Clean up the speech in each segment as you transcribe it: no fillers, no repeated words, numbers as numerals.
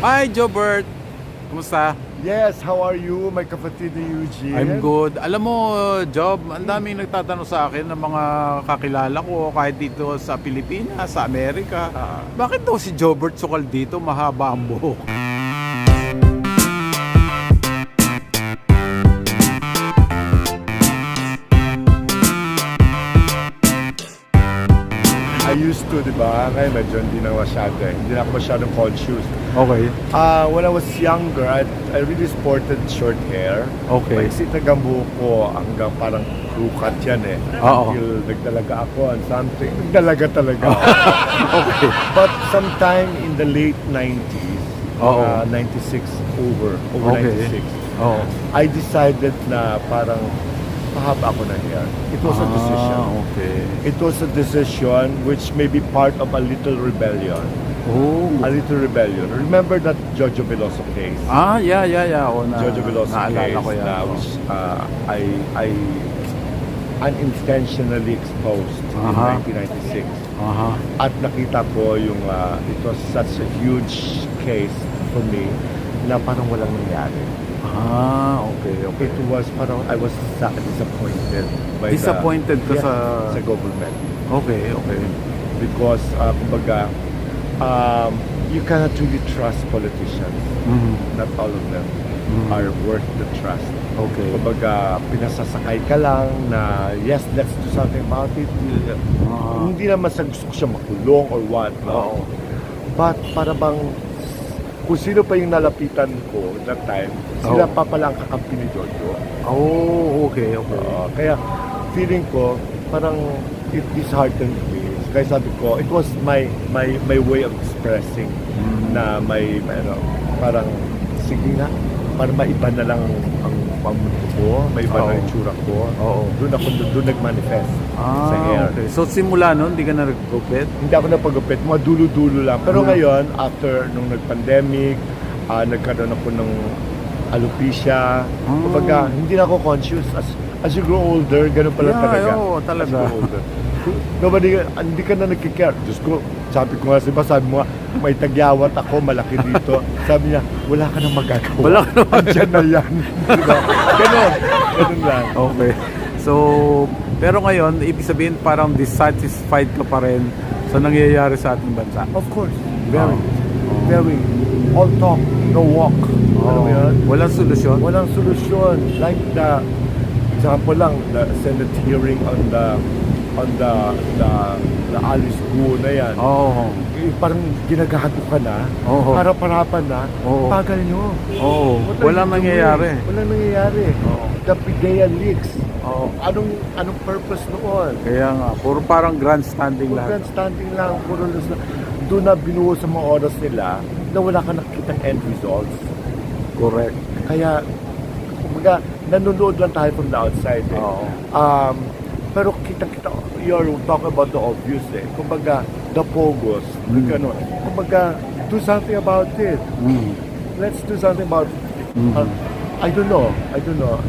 Hi, Jobert! Kumusta? Yes, how are you, my kapatid ni Eugene? I'm good. Alam mo, Job, ang daming nagtatanong sa akin ng mga kakilala ko kahit dito sa Pilipinas, sa Amerika. Bakit daw si Jobert Sukal dito mahaba ang buhok? I used to, di ba? Ngayon medyo hindi na masyado eh. Hindi na ako masyadong conscious. Okay. When I was younger, I really sported short hair. Okay. Maiksi tagang buhok ko hanggang parang crew cut yan eh. Oo. Until nagdalaga ako on something. Nagdalaga talaga. Okay. But sometime in the late 90s, Oo. 96 over Okay. 96, Oo. I decided na parang pahaba ako ng hair. It was a decision. Okay. It was a decision which may be part of a little rebellion. Oh. A little rebellion. Remember that Jojo Veloso case? Yeah. O, Jojo Veloso naalala case ko yan. na which I unintentionally exposed in 1996. At nakita ko yung it was such a huge case for me na parang walang nangyari. Okay. It was parang I was disappointed by Disappointed ka sa government. Okay. Because kumbaga you cannot really trust politicians. Not all of them are worth the trust. Okay. Kumbaga pinasasakay ka lang na yes, let's do something about it. Hindi naman sa gusto ko siya makulong or what. No? But para bang kung sino pa yung nalapitan ko that time, sila pa pala ang kakampi ni Jojo. Okay. Kaya feeling ko parang it disheartened me. Kaya sabi ko, it was my way of expressing na may parang sige na, para maiba na lang ang pamundo ko, maiba na yung tsura ko. Doon nag-manifest sa hair. Okay. So simula noon, hindi ka na nag-gupit? Hindi ako napag-gupit, mga dulo-dulo lang. Pero ngayon, after nung nag-pandemic, nagkaroon ako ng alopecia. Kumbaga, hindi na ako conscious. As you grow older, ganun pala talaga. Talaga. As you grow older. Hindi ka na nagkikare. Diyos ko, sabi ko nga, sabi mo nga, may tagyawat ako, malaki dito. Sabi niya, wala ka nang magagawa. Wala ka nang Andyan na yan. Diba? Ganun lang. Okay. So, pero ngayon, ibig sabihin parang dissatisfied ka pa rin sa nangyayari sa ating bansa. Of course. Very. All talk, no walk. Ano yan? Walang solusyon? Walang solusyon. Like the example lang, the Senate hearing on the Alice Guo na yan. Parang ginagago ka na, harap-harapan na, bagal nyo. Walang nangyayari. Walang nangyayari. The PIDEA leaks. Anong purpose noon? Kaya nga, puro parang grandstanding lahat. Grandstanding lang, puro lang. Doon na binuo sa mga oras nila na wala ka nakikitang end results. Correct. Kaya, kumbaga, nanonood lang tayo from the outside. Pero kita-kita, you're talking about the obvious eh. Kumbaga, the pogos, gano'n. Kumbaga, do something about it. Let's do something about it. I don't know.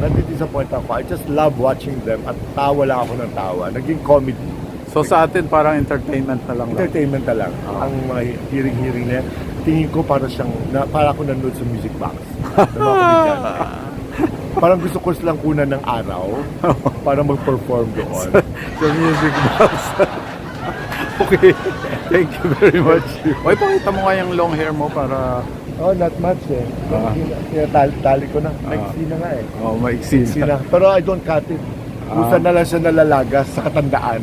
Nadi-disappoint ako. I just love watching them at tawa lang ako ng tawa. Naging comedy. So sa atin parang entertainment na lang. Entertainment na lang. Ang mga hearing na yan, tingin ko para ako nanood sa music box. Ng mga komedyan. Parang gusto ko silang kunan ng araw para mag-perform doon. Sa music box. Okay. Thank you very much. Oy, pakita mo nga yung long hair mo para... Not much eh. Tali ko na. Maiksi na nga eh. Maiksi na. Pero I don't cut it. Minsan na lang siya nalalagas sa katandaan.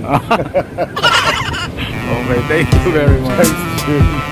Okay, thank you very much. Thanks, Jim.